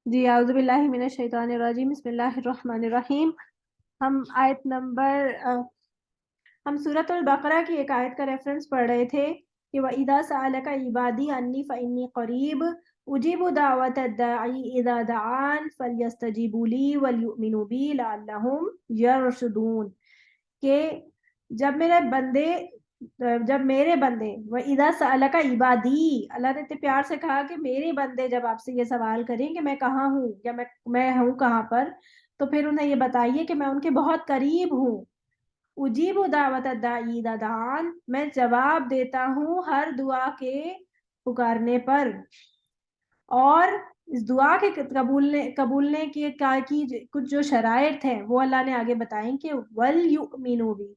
جی اعوذ باللہ من الشیطان الرجیم، بسم اللہ الرحمن الرحیم۔ ہم آیت نمبر ہم سورۃ البقرہ کی ایک آیت کا ریفرنس پڑھ رہے تھے کہ وَإِذَا سَأَلَكَ عِبَادِي عَنِّي فَإِنِّي قَرِيبٌ أُجِيبُ دَعْوَةَ الدَّاعِ إِذَا دَعَانِ فَلْيَسْتَجِيبُوا لِي وَلْيُؤْمِنُوا بِي لَعَلَّهُمْ يَرْشُدُونَ، کہ جب میرے بندے وَإِذَا سَأَلَكَ عِبَادِي، اللہ نے اتنے پیار سے کہا کہ میرے بندے جب آپ سے یہ سوال کریں کہ میں کہاں ہوں یا میں ہوں کہاں پر، تو پھر انہیں یہ بتائیے کہ میں ان کے بہت قریب ہوں۔ اجیب دعوت الداعی اذا دعان، میں جواب دیتا ہوں ہر دعا کے پکارنے پر۔ اور اس دعا کے قبولنے کی کچھ جو شرائط ہیں وہ اللہ نے آگے بتائیں کہ وَلْيُؤْمِنُوا بِي،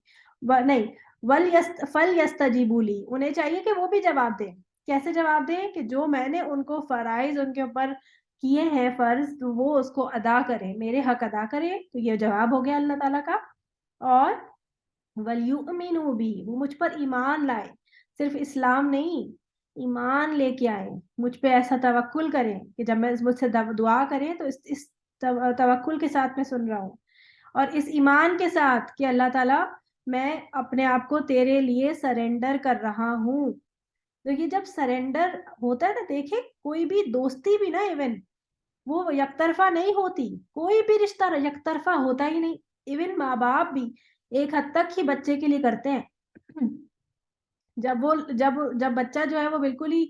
نہیں فَلْيَسْتَجِيبُوا لِي، انہیں چاہیے کہ وہ بھی جواب دیں۔ کیسے جواب دیں؟ کہ جو میں نے ان کو فرائض ان کے اوپر کیے ہیں فرض، تو وہ اس کو ادا کریں، میرے حق ادا کریں۔ تو یہ جواب ہو گیا اللہ تعالیٰ کا۔ اور وَلْيُؤْمِنُوا بِي، وہ مجھ پر ایمان لائے، صرف اسلام نہیں، ایمان لے کے آئے، مجھ پہ ایسا توکل کریں کہ جب میں مجھ سے دعا کریں تو اس توکل کے ساتھ میں سن رہا ہوں، اور اس ایمان کے ساتھ کہ اللہ تعالیٰ میں اپنے آپ کو تیرے لیے سرنڈر کر رہا ہوں۔ تو یہ جب سرنڈر ہوتا ہے نا، دیکھیں کوئی بھی دوستی بھی نا، ایون وہ یک طرفہ نہیں ہوتی، کوئی بھی رشتہ یک طرفہ ہوتا ہی نہیں۔ ایون ماں باپ بھی ایک حد تک ہی بچے کے لیے کرتے ہیں۔ جب بچہ جو ہے وہ بالکل ہی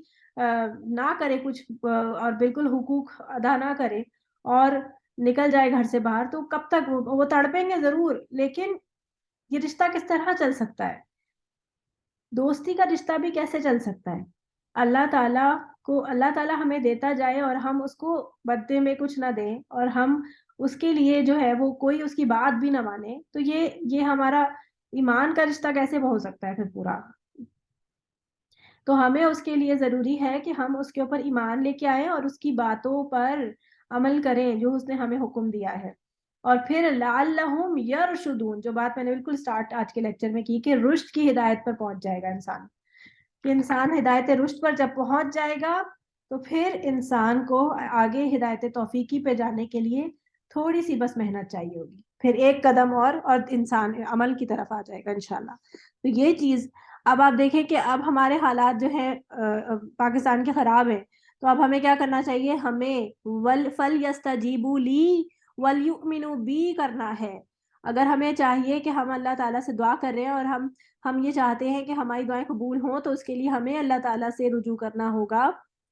نہ کرے کچھ، اور بالکل حقوق ادا نہ کرے اور نکل جائے گھر سے باہر، تو کب تک وہ تڑپیں گے ضرور، لیکن یہ رشتہ کس طرح چل سکتا ہے؟ دوستی کا رشتہ بھی کیسے چل سکتا ہے؟ اللہ تعالیٰ ہمیں دیتا جائے اور ہم اس کو بدلے میں کچھ نہ دیں، اور ہم اس کے لیے جو ہے وہ کوئی اس کی بات بھی نہ مانے، تو یہ ہمارا ایمان کا رشتہ کیسے ہو سکتا ہے پھر پورا؟ تو ہمیں اس کے لیے ضروری ہے کہ ہم اس کے اوپر ایمان لے کے آئیں اور اس کی باتوں پر عمل کریں جو اس نے ہمیں حکم دیا ہے۔ اور پھر لعلہم یرشدون، جو بات میں نے بالکل سٹارٹ آج کے لیکچر میں کی کہ رشد کی ہدایت پر پہنچ جائے گا انسان، کہ انسان ہدایت رشد پر جب پہنچ جائے گا تو پھر انسان کو آگے ہدایت توفیقی پہ جانے کے لیے تھوڑی سی بس محنت چاہیے ہوگی، پھر ایک قدم اور انسان عمل کی طرف آ جائے گا انشاءاللہ۔ تو یہ چیز اب آپ دیکھیں کہ اب ہمارے حالات جو ہیں پاکستان کے خراب ہیں، تو اب ہمیں کیا کرنا چاہیے؟ ہمیں فَلْيَسْتَجِيبُوا لِي وَلْيُؤْمِنُوا بِي کرنا ہے۔ اگر ہمیں چاہیے کہ ہم اللہ تعالیٰ سے دعا کر رہے ہیں اور ہم یہ چاہتے ہیں کہ ہماری دعائیں قبول ہوں، تو اس کے لیے ہمیں اللہ تعالیٰ سے رجوع کرنا ہوگا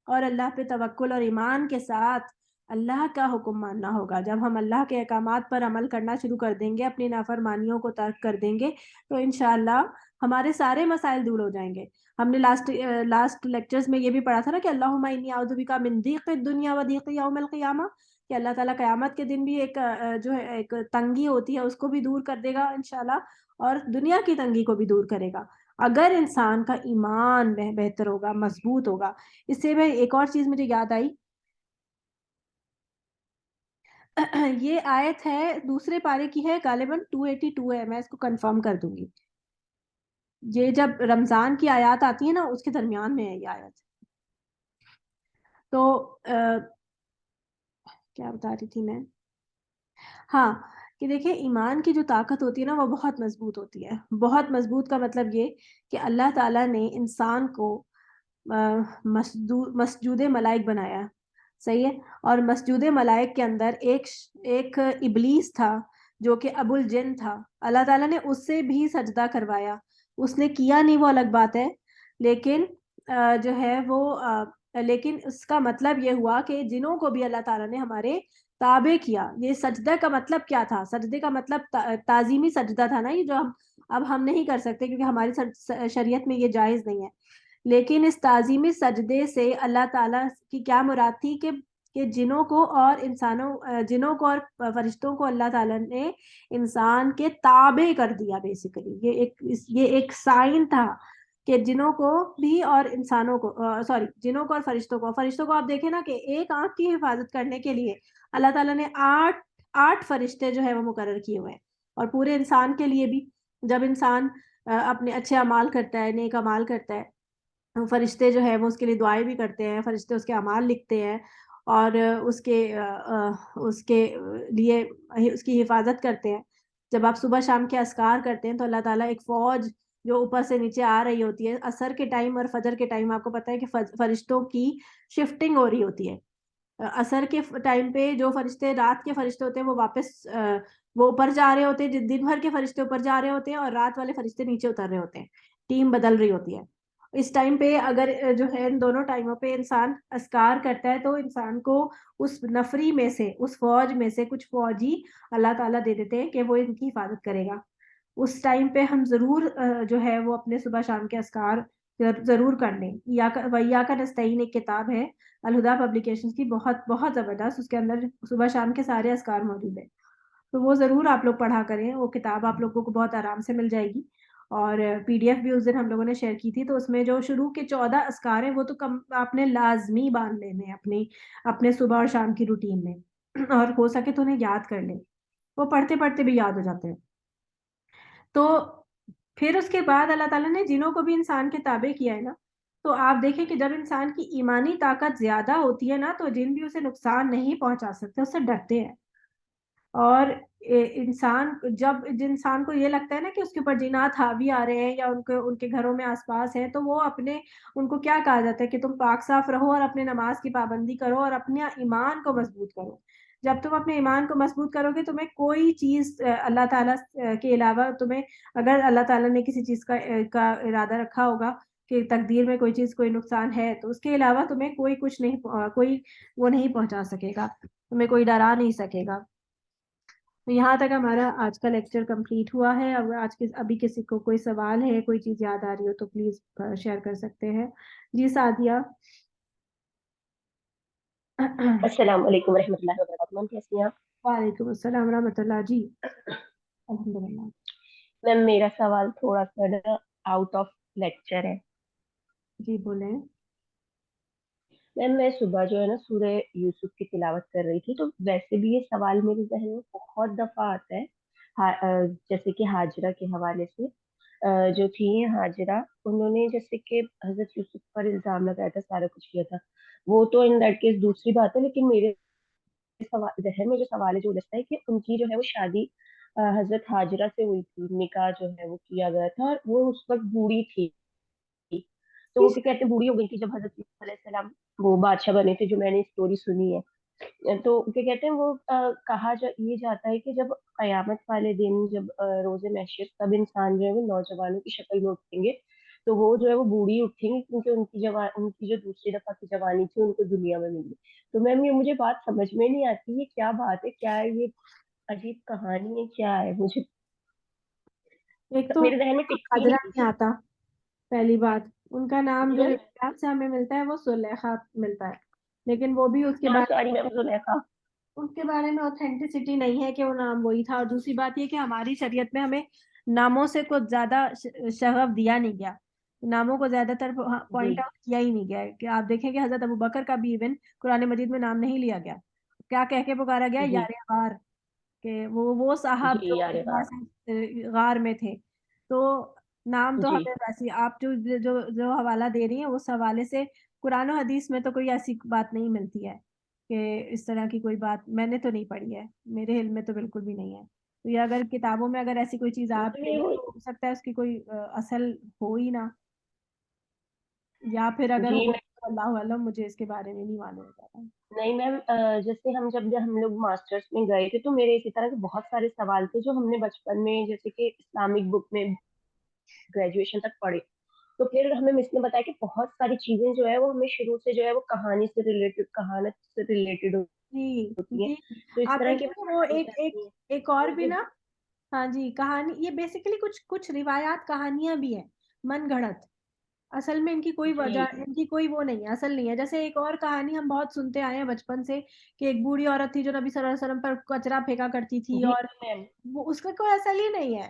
اور اللہ پہ توکل اور ایمان کے ساتھ اللہ کا حکم ماننا ہوگا۔ جب ہم اللہ کے احکامات پر عمل کرنا شروع کر دیں گے، اپنی نافرمانیوں کو ترک کر دیں گے، تو انشاءاللہ ہمارے سارے مسائل دور ہو جائیں گے۔ ہم نے لاسٹ لیکچرز میں یہ بھی پڑھا تھا نا کہ اللہم انی اعوذ بک من ضیق الدنیا و ضیق یوم القیامہ، کہ اللہ تعالیٰ قیامت کے دن بھی ایک جو ہے ایک تنگی ہوتی ہے، اس کو بھی دور کر دے گا انشاءاللہ، اور دنیا کی تنگی کو بھی دور کرے گا اگر انسان کا ایمان بہتر ہوگا، مضبوط ہوگا۔ اس سے میں ایک اور چیز مجھے یاد آئی، یہ آیت ہے دوسرے پارے کی ہے، غالباً 282 ہے، میں اس کو کنفرم کر دوں گی۔ یہ جب رمضان کی آیات آتی ہیں نا، اس کے درمیان میں ہے یہ آیت۔ تو کیا بتا رہی تھی میں؟ ہاں، کہ دیکھیں ایمان کی جو طاقت ہوتی ہے نا، وہ بہت مضبوط ہوتی ہے۔ بہت مضبوط کا مطلب یہ کہ اللہ تعالیٰ نے انسان کو مسجود ملائک بنایا، صحیح ہے، اور مسجود ملائک کے اندر ایک ابلیس تھا جو کہ ابو الجن تھا، اللہ تعالیٰ نے اس سے بھی سجدہ کروایا، اس نے کیا نہیں وہ الگ بات ہے، لیکن جو ہے وہ لیکن اس کا مطلب یہ ہوا کہ جنوں کو بھی اللہ تعالیٰ نے ہمارے تابع کیا۔ یہ سجدہ کا مطلب کیا تھا؟ سجدے کا مطلب تعظیمی سجدہ تھا نا، یہ جو اب ہم نہیں کر سکتے کیونکہ ہماری شریعت میں یہ جائز نہیں ہے، لیکن اس تعظیمی سجدے سے اللہ تعالیٰ کی کیا مراد تھی کہ جنوں کو اور فرشتوں کو اللہ تعالیٰ نے انسان کے تابع کر دیا۔ بیسیکلی یہ ایک سائن تھا کہ جنوں کو بھی اور انسانوں کو جنوں کو اور فرشتوں کو آپ دیکھیں نا کہ ایک آنکھ کی حفاظت کرنے کے لیے اللہ تعالیٰ نے آٹھ فرشتے جو ہے وہ مقرر کیے ہوئے ہیں، اور پورے انسان کے لیے بھی جب انسان اپنے اچھے اعمال کرتا ہے، نیک اعمال کرتا ہے، فرشتے جو ہے وہ اس کے لیے دعائیں بھی کرتے ہیں، فرشتے اس کے اعمال لکھتے ہیں، اور اس کے لیے اس کی حفاظت کرتے ہیں. جب آپ صبح شام کے اذکار کرتے ہیں تو اللہ تعالیٰ ایک فوج جو اوپر سے نیچے آ رہی ہوتی ہے عصر کے ٹائم اور فجر کے ٹائم، آپ کو پتہ ہے کہ فرشتوں کی شفٹنگ ہو رہی ہوتی ہے. عصر کے ٹائم پہ جو فرشتے رات کے فرشتے ہوتے ہیں وہ واپس وہ اوپر جا رہے ہوتے ہیں، دن بھر کے فرشتے اوپر جا رہے ہوتے ہیں اور رات والے فرشتے نیچے اتر رہے ہوتے ہیں، ٹیم بدل رہی ہوتی ہے. اس ٹائم پہ اگر جو ہے ان دونوں ٹائموں پہ انسان اذکار کرتا ہے تو انسان کو اس نفری میں سے، اس فوج میں سے کچھ فوجی اللہ تعالیٰ دے دیتے ہیں کہ وہ ان کی حفاظت کرے گا. اس ٹائم پہ ہم ضرور جو ہے وہ اپنے صبح شام کے اذکار ضرور کر لیں. وَإِيَّاكَ نَسْتَعِينُ ایک کتاب ہے الہدا پبلیکیشنز کی، بہت بہت زبردست، اس کے اندر صبح شام کے سارے اذکار موجود ہیں. تو وہ ضرور آپ لوگ پڑھا کریں، وہ کتاب آپ لوگوں کو بہت آرام سے مل جائے گی. اور پی ڈی ایف بھی اس دن ہم لوگوں نے شیئر کی تھی، تو اس میں جو شروع کے 14 اذکار ہیں وہ تو آپ نے لازمی باندھ لینے ہیں اپنے صبح اور شام کی روٹین میں، اور ہو سکے تو انہیں یاد کر لیں، وہ پڑھتے پڑھتے بھی یاد ہو جاتے ہیں. تو پھر اس کے بعد اللہ تعالیٰ نے جنوں کو بھی انسان کے تابع کیا ہے نا، تو آپ دیکھیں کہ جب انسان کی ایمانی طاقت زیادہ ہوتی ہے نا تو جن بھی اسے نقصان نہیں پہنچا سکتے اس سے ڈرتے ہیں. اور جب انسان کو یہ لگتا ہے نا کہ اس کے اوپر جنات حاوی آ رہے ہیں یا ان کے گھروں میں آس پاس ہیں، تو وہ ان کو کیا کہا جاتا ہے کہ تم پاک صاف رہو اور اپنے نماز کی پابندی کرو اور اپنے ایمان کو مضبوط کرو. جب تم اپنے ایمان کو مضبوط کرو گے تمہیں کوئی چیز اللہ تعالیٰ کے علاوہ اگر اللہ تعالیٰ نے کسی چیز کا ارادہ رکھا ہوگا کہ تقدیر میں کوئی چیز کوئی نقصان ہے تو اس کے علاوہ تمہیں کوئی وہ نہیں پہنچا سکے گا، تمہیں کوئی ڈرا نہیں سکے گا. تو یہاں تک ہمارا آج کا لیکچر کمپلیٹ ہوا ہے. ابھی کسی کو کوئی سوال ہے، کوئی چیز یاد آ رہی ہو تو پلیز شیئر کر سکتے ہیں. جی سعدیہ. السلام علیکم ورحمۃ اللہ وبرکاتہ. میم کیسی ہیں آپ؟ وعلیکم السلام ورحمۃ اللہ. جی الحمد للہ. میم میرا سوال تھوڑا سا آؤٹ آف لیکچر ہے. جی بولیں. میم میں صبح جو ہے نا سورہ یوسف کی تلاوت کر رہی تھی، تو ویسے بھی یہ سوال میرے ذہن میں بہت دفعہ آتا ہے، جیسے کہ ہاجرہ کے حوالے سے. جو تھی ہاجرہ، انہوں نے جیسے کہ حضرت یوسف پر الزام لگایا تھا، سارا کچھ کیا تھا. وہ تو ان دیٹ کیس دوسری بات ہے، لیکن میرے ذہن میں جو سوال ہے جو الجھتا ہے کہ ان کی جو ہے وہ شادی حضرت ہاجرہ سے ہوئی تھی، نکاح جو ہے وہ کیا گیا تھا، اور وہ اس وقت بوڑھی تھی. تو وہ کیا کہتے ہیں بوڑھی ہو گئی تھی جب حضرت یوسف علیہ السلام وہ بادشاہ بنے تھے، جو میں نے اسٹوری سنی ہے. تو کیا کہتے ہیں وہ یہ جاتا ہے کہ جب قیامت والے دن، جب روز محشر، تب انسان جو ہے وہ نوجوانوں کی شکل میں اٹھیں گے. تو وہ جو ہے وہ بوڑھی اٹھیں گی، کیونکہ ان کی جو دوسری دفعہ کی جوانی تھی ان کو دنیا میں ملی. تو میم یہ مجھے بات سمجھ میں نہیں آتی، یہ کیا بات ہے، کیا ہے یہ عجیب کہانی ہے، کیا ہے؟ مجھے ایک تو میرے ذہن میں ٹکتی حاجرہ نہیں. نہیں آتا، پہلی بات. ان کا نام جی جو میم. روایات سے ہمیں ملتا ہے وہ سلیخا ملتا ہے، لیکن وہ بھی اس کے ہاں بارے سوری میم، زلیخا. اس کے بارے میں اوتھینٹسٹی نہیں ہے کہ وہ نام وہی تھا. اور دوسری بات یہ کہ ہماری شریعت میں ہمیں ناموں سے کچھ زیادہ شغف دیا نہیں گیا، ناموں کو زیادہ تر جی پوائنٹ آؤٹ کیا ہی نہیں گیا ہے. کہ آپ دیکھیں کہ حضرت ابو بکر کا بھی ایون قرآن مجید میں نام نہیں لیا گیا، کیا کہہ کے پکارا گیا؟ جی یار غار، کہ وہ صاحب جی جو یار غار غار میں تھے. تو نام تو جی ہمیں ویسے آپ جو حوالہ دے رہی ہیں اس حوالے سے قرآن و حدیث میں تو کوئی ایسی بات نہیں ملتی ہے کہ اس طرح کی کوئی بات میں نے تو نہیں پڑھی ہے، میرے علم میں تو بالکل بھی نہیں ہے. تو یہ اگر کتابوں میں اگر ایسی کوئی چیز آپ نہیں رہی ہے وہ تو ہو سکتا ہے اس کی کوئی اصل ہو ہی نہ، یا پھر اگر جی ہو تو اللہ علم، مجھے اس کے بارے میں نہیں معلوم ہوتا. نہیں میم، جیسے جب ہم لوگ ماسٹرس میں گئے تھے تو میرے اسی طرح کے بہت سارے سوال تھے جو ہم نے بچپن میں جیسے کہ اسلامک بک میں گریجویشن تک پڑھے. تو پھر ہمیں مس نے بتایا کہ بہت ساری چیزیں جو ہے وہ ہمیں شروع سے جو ہے وہ کہانی سے ریلیٹڈ، کہانت سے ریلیٹڈ جی ہوتی ہیں. جی. تو اس آپ طرح کی دیکھیں گے وہ بتائی ایک ایک جاتی ہیں. ایک اور تو بھی نا. ہاں جی، کہانی یہ بیسیکلی کچھ روایات کہانیاں بھی ہیں من گھڑت. اصل میں ان کی کوئی وجہ، جی ان کی کوئی وہ نہیں ہے، اصل نہیں ہے. جیسے ایک اور کہانی ہم بہت سنتے آئے ہیں بچپن سے کہ ایک بوڑھی عورت تھی جو نبی صلی اللہ علیہ وسلم پر کچرا پھینکا کرتی تھی، جی اور میم. وہ اس کا کوئی اصل ہی نہیں ہے،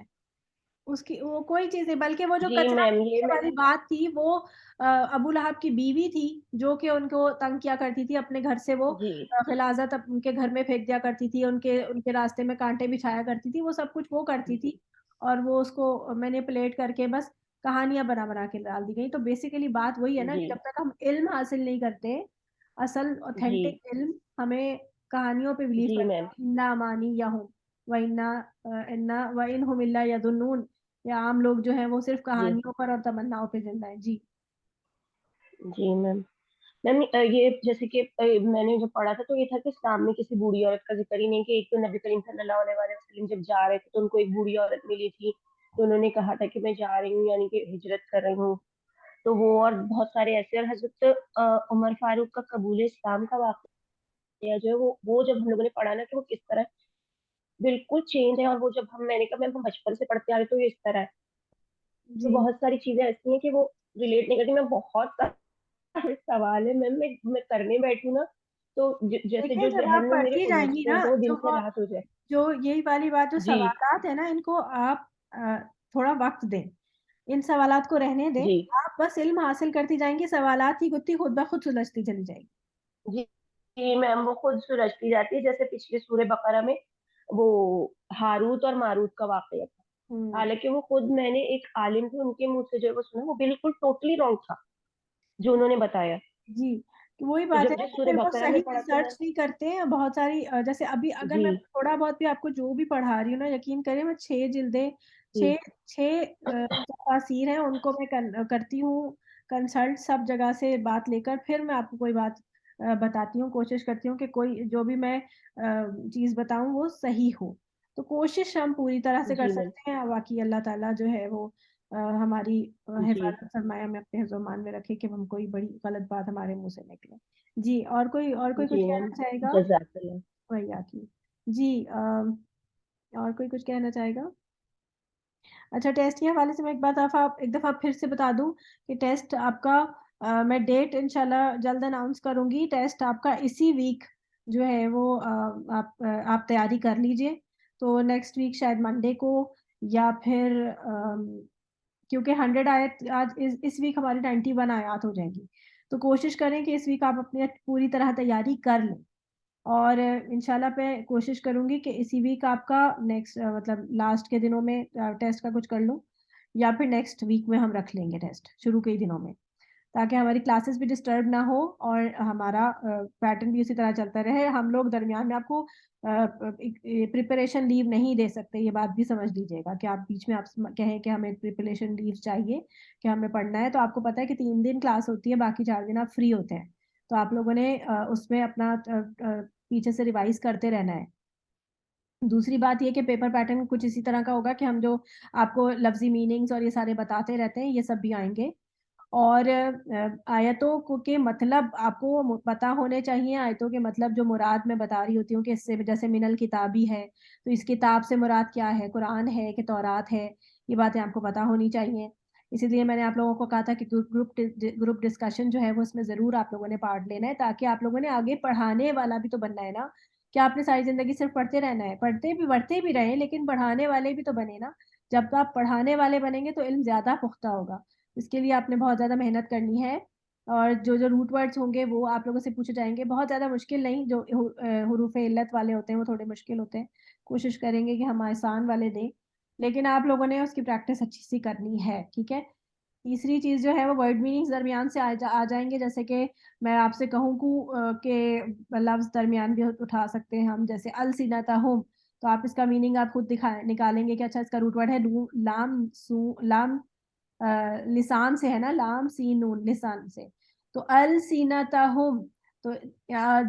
اس کی وہ کوئی چیز ہے. بلکہ وہ جو جی کچرا میم یہ پھینکنے میں والی بات تھی وہ ابو لہب کی بیوی تھی جو کہ ان کو تنگ کیا کرتی تھی اپنے گھر سے. وہ جی غلاظت ان کے گھر میں پھینک دیا کرتی تھی، ان کے راستے میں کانٹے بچھایا کرتی تھی، وہ سب کچھ وہ کرتی تھی. اور وہ اس کو مینیپولیٹ کر کے بس کہانیاں بنا بنا کے ڈال دی گئی. تو بیسیکلی بات وہی ہے نا کہ جی جب تک ہم علم حاصل نہیں کرتے اصل جی اوتھینٹک علم ہمیں کہانیوں پہ بلیو جی کرنا میم. ہے، انا امانی یا ہم انا و ان ہم الا یظنون، یا عام لوگ جو ہیں وہ صرف جی کہانیوں پر اور تمناؤں پہ زندہ ہیں. جی جی میم. میم یہ جیسے کہ میں نے جو پڑھا تھا تو یہ تھا کہ سامنے کسی بوڑھی عورت کا ذکر ہی نہیں، کہ ایک تو نبی کریم صلی اللہ علیہ وآلہ وسلم جب جا رہے تھے تو ان کو ایک بوڑھی عورت ملی تھی، تو انہوں نے کہا تھا کہ میں جا رہی ہوں، یعنی کہ ہجرت کر رہی ہوں. تو وہ اور بہت سارے ایسے، اور حضرت عمر فاروق کا قبول اسلام کا واقعہ جو ہے وہ جب ہم لوگوں نے پڑھا نا کہ وہ کس طرح بالکل چینج ہے، اور وہ جب میں نے کہا میم ہم بچپن سے پڑھتے آ رہے تو یہ اس طرح ہے. تو جی بہت ساری چیزیں ایسی ہیں کہ وہ ریلیٹ نہیں کرتی. میں بہت سارے سوال ہے میم، میں کرنے بیٹھوں نا تو جیسے دیکھیں، جو جب آپ ذہن میں میرے پڑھتی جائیں گی الجھتے نا، ہیں تو وہ جو دن سے رات ہو جائے. جو یہی والی بات، جو جی سوالات ہے نا، ان کو آپ تھوڑا وقت دیں، ان سوالات کو رہنے دیں. جی آپ بس علم حاصل کرتی جائیں گی، سوالات کی گتھی خود بخود سلجھتی چلی جائے گی. جی جی میم، وہ خود سلجھتی جاتی ہے. جیسے پچھلے سورہ بقرہ میں وہ ہاروت اور ماروت کا واقعہ تھا، ہوں حالانکہ وہ خود میں نے ایک عالم تھے ان کے منہ سے جو ہے وہ سنا، وہ بالکل ٹوٹلی رانگ تھا جو انہوں نے بتایا. جی، کہ وہی تو بات ہے جب نا جس کہ سورہ پھر وہ بقرہ میں صحیح پڑھا تو میں. ریسرچ نہیں کرتے ہیں. بہت ساری جیسے ابھی اگر جی میں تھوڑا بہت بھی آپ کو جو بھی پڑھا رہی ہوں نا، یقین کریں میں 6 جلدیں، جی چھ چھ تفاسیر ہیں، ان کو میں کرتی ہوں کنسلٹ سب جگہ سے بات لے کر، پھر میں آپ کو کوئی بات بتاتی ہوں. کوشش کرتی ہوں کہ کوئی جو بھی میں چیز بتاؤں وہ صحیح ہو. تو کوشش ہم پوری طرح سے کر جی میم. سکتے ہیں. باقی اللہ تعالیٰ جو ہے وہ ہماری جی حفاظت فرمائے، ہمیں اپنے حفظ و امان میں رکھے کہ ہم کوئی بڑی غلط بات ہمارے منہ سے نکلے. جی، اور کوئی جی کچھ میم. کہنا چاہے گا؟ جزاک اللہ. بھیا کی. جی اور کوئی کچھ کہنا چاہے گا؟ اچھا، ٹیسٹ کے حوالے سے میں ایک دفعہ پھر سے بتا دوں کہ ٹیسٹ آپ کا میں ڈیٹ انشاءاللہ جلد اناؤنس کروں گی. ٹیسٹ آپ کا اسی ویک جو ہے وہ آپ تیاری کر لیجئے. تو نیکسٹ ویک شاید منڈے کو، یا پھر کیونکہ 100 آیت آج اس ویک ہماری 91 آیات ہو جائیں گی. تو کوشش کریں کہ اس ویک آپ اپنی پوری طرح تیاری کر لیں، اور انشاءاللہ پہ کوشش کروں گی کہ اسی ویک آپ کا نیکسٹ مطلب لاسٹ کے دنوں میں ٹیسٹ کا کچھ کر لوں، یا پھر نیکسٹ ویک میں ہم رکھ لیں گے ٹیسٹ شروع کے ہی دنوں میں، تاکہ ہماری کلاسز بھی ڈسٹرب نہ ہو اور ہمارا پیٹرن بھی اسی طرح چلتا رہے. ہم لوگ درمیان میں آپ کو پریپریشن لیو نہیں دے سکتے، یہ بات بھی سمجھ لیجیے گا کہ آپ بیچ میں آپ کہیں کہ ہمیں پریپریشن لیو چاہیے کہ ہمیں پڑھنا ہے. تو آپ کو پتہ ہے کہ 3 دن کلاس ہوتی ہے، باقی 4 دن آپ فری ہوتے ہیں. تو آپ لوگوں نے اس میں اپنا پیچھے سے ریوائز کرتے رہنا ہے. دوسری بات یہ کہ پیپر پیٹرن کچھ اسی طرح کا ہوگا کہ ہم جو آپ کو لفظی میننگز اور یہ سارے بتاتے رہتے ہیں، یہ سب بھی آئیں گے. اور آیتوں کے مطلب آپ کو پتہ ہونے چاہیے. آیتوں کے مطلب جو مراد میں بتا رہی ہوتی ہوں کہ اس سے جیسے من الکتابی ہے، تو اس کتاب سے مراد کیا ہے، قرآن ہے کہ تورات ہے، یہ باتیں آپ کو پتہ ہونی چاہیے. اسی لیے میں نے آپ لوگوں کو کہا تھا کہ گروپ ڈسکشن جو ہے وہ اس میں ضرور آپ لوگوں نے پارٹ لینا ہے، تاکہ آپ لوگوں نے آگے پڑھانے والا بھی تو بننا ہے نا. کہ آپ نے ساری زندگی صرف پڑھتے رہنا ہے، پڑھتے بھی رہیں لیکن پڑھانے والے بھی تو بنے نا. جب آپ پڑھانے والے بنیں گے تو علم زیادہ پختہ ہوگا. اس کے لیے آپ نے بہت زیادہ محنت کرنی ہے، اور جو روٹ ورڈز ہوں گے وہ آپ لوگوں سے پوچھے جائیں گے. بہت زیادہ مشکل نہیں، جو حروف علت والے ہوتے ہیں وہ تھوڑے مشکل ہوتے ہیں. کوشش کریں گے کہ ہم آسان والے دیں، لیکن آپ لوگوں نے اس کی پریکٹس اچھی سی کرنی ہے. ٹھیک ہے. تیسری چیز جو ہے وہ ورڈ میننگز درمیان سے آ جائیں گے. جیسے کہ میں آپ سے کہوں کہ لفظ درمیان بھی اٹھا سکتے ہیں ہم، جیسے السنتہم، تو آپ اس کا میننگ آپ خود نکالیں گے کہ اچھا اس کا روٹ ورڈ ہے لام لسان سے ہے نا، لام سین نون، لسان سے. تو السنتہم، تو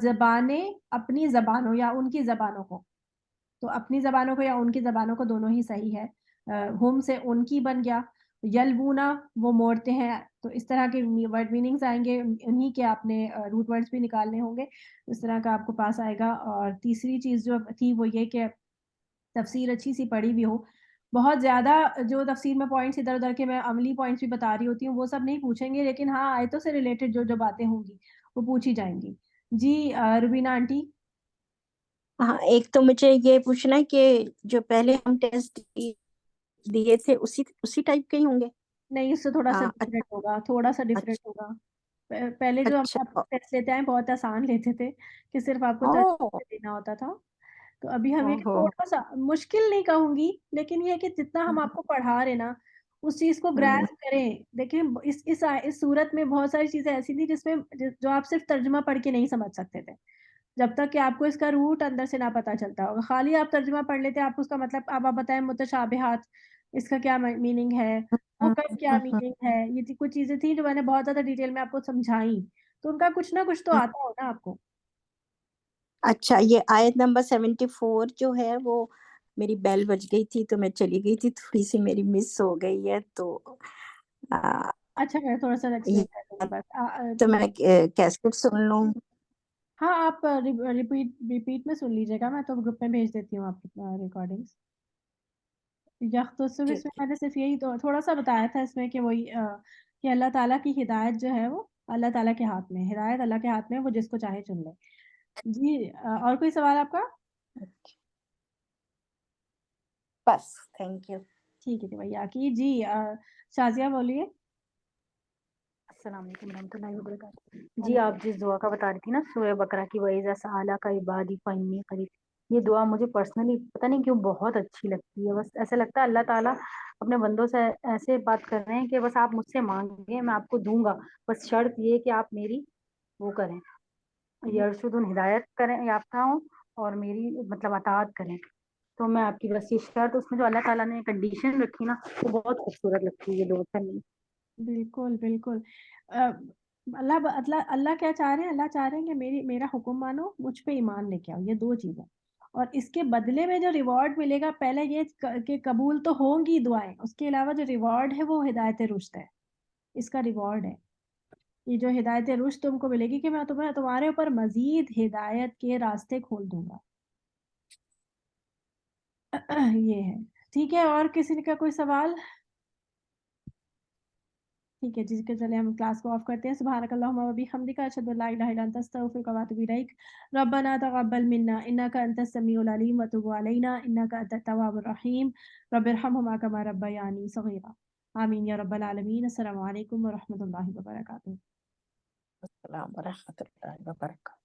زبانیں، اپنی زبانوں یا ان کی زبانوں کو. تو اپنی زبانوں کو یا ان کی زبانوں کو، دونوں ہی صحیح ہے. ہم سے ان کی بن گیا. یلبونا، وہ موڑتے ہیں. تو اس طرح کے ورڈ میننگز آئیں گے، انہی کے آپ نے روٹ ورڈز بھی نکالنے ہوں گے. اس طرح کا آپ کو پاس آئے گا. اور تیسری چیز جو تھی وہ یہ کہ تفسیر اچھی سی پڑھی بھی ہو. بہت زیادہ جو تفسیر میں پوائنٹس ادھر ادھر کے میں عملی پوائنٹس بھی بتا رہی ہوتی ہوں وہ سب نہیں پوچھیں گے، لیکن ہاں آیتوں سے ریلیٹڈ جو باتیں ہوں گی وہ پوچھی جائیں گی. جی روبینہ آنٹی. ہاں، ایک تو مجھے یہ پوچھنا ہے کہ جو پہلے ہم ٹیسٹ دیے تھے اسی ٹائپ کے ہی ہوں گے؟ نہیں، اس سے تھوڑا سا ہاں، ڈفرینٹ ہوگا، تھوڑا سا ڈفرینٹ اچھا ہوگا. پہلے جو ہم اچھا. ٹیسٹ لیتے ہیں بہت آسان لیتے تھے کہ صرف آپ کو او ترجمے دینا ہوتا تھا. تو ابھی ہم یہ کہ ہو تھوڑا سا مشکل نہیں کہوں گی، لیکن یہ ہے کہ جتنا ہم آپ کو پڑھا رہے نا اس چیز کو گراسپ کریں. دیکھیں اس صورت میں بہت ساری چیزیں ایسی تھی جس میں جو آپ صرف ترجمہ پڑھ کے نہیں سمجھ سکتے تھے جب تک کہ آپ کو اس کا روٹ اندر سے نہ پتا چلتا ہوگا. خالی آپ ترجمہ پڑھ لیتے آپ کو اس کا مطلب اب آپ بتائیں متشابہات اس کا کیا میننگ ہے, حکم کیا میننگ ہے, یہ کچھ چیزیں تھیں جو میں نے بہت زیادہ ڈیٹیل میں آپ کو سمجھائیں, تو ان کا کچھ نہ کچھ تو آتا ہو نا آپ کو. اچھا, یہ آیت نمبر 74 جو ہے وہ میری بیل بج گئی تھی تو میں چلی گئی تھی, تھوڑی سی میری مس ہو گئی ہے, تو اچھا میں تھوڑا سا ایکسپلین کر دوں گی بس. تو میں کیسٹ سن لوں. ہاں آپ ریپیٹ میں سن لیجیے گا, میں تو گروپ میں بھیج دیتی ہوں آپ کی ریکارڈنگس. یختصر اس میں میں نے صرف یہی تو تھوڑا سا بتایا تھا اس میں کہ وہی کہ اللہ تعالیٰ کی ہدایت جو ہے وہ اللہ تعالیٰ کے ہاتھ میں, ہدایت اللہ کے ہاتھ میں, وہ جس کو چاہے چن لے. جی اور کوئی سوال آپ کا؟ بس تھینک یو. ٹھیک ہے بھیا کی. جی شازیہ بولیے. السلام علیکم ورحمۃ اللہ وبرکاتہ. جی آپ جس دعا کا بتا رہی تھی نا سورہ بقرہ کی, وَإِذَا سَأَلَكَ عِبَادِي فَإِنِّي قَرِيبٌ, یہ دعا مجھے پرسنلی پتہ نہیں کیوں بہت اچھی لگتی ہے. بس ایسا لگتا ہے اللہ تعالیٰ اپنے بندوں سے ایسے بات کر رہے ہیں کہ بس آپ مجھ سے مانگیں میں آپ کو دوں گا, بس شرط یہ کہ آپ میری وہ کریں, یرشدون ہدایت کریں یافتہ ہوں اور میری مطلب اطاعت کریں. تو میں آپ کی بس یہ شرط, اس میں جو اللہ تعالیٰ نے کنڈیشن رکھی نا وہ بہت خوبصورت لگتی ہے یہ دعا کرنے. بالکل بالکل. اللہ کیا چاہ رہے ہیں؟ اللہ چاہ رہے ہیں کہ میرا حکم مانو, مجھ پہ ایمان لے کے آؤ, یہ دو چیزیں. اور اس کے بدلے میں جو ریوارڈ ملے گا, پہلے یہ کہ قبول تو ہوں گی دعائیں, اس کے علاوہ جو ریوارڈ ہے وہ ہدایت رشد ہے. اس کا ریوارڈ ہے یہ جو ہدایت رشد تم کو ملے گی کہ میں تمہارے اوپر مزید ہدایت کے راستے کھول دوں گا. یہ ہے. ٹھیک ہے, اور کسی کا کوئی سوال؟ ٹھیک ہے جس کے چلے ہم کلاس کو آف کرتے ہیں. سبحانک اللہم و بحمدک, اشہد ان لا الہ الا انت, استغفرک و اتوب الیک. ربنا تقبل منا انک انت السمیع العلیم وتب علینا انک انت التواب الرحیم. رب ارحمہما کما ربیانی صغیرا. آمین یا رب العالمین. السلام علیکم و رحمۃ اللہ وبرکاتہ. السلام ورحمۃ اللہ وبرکاتہ.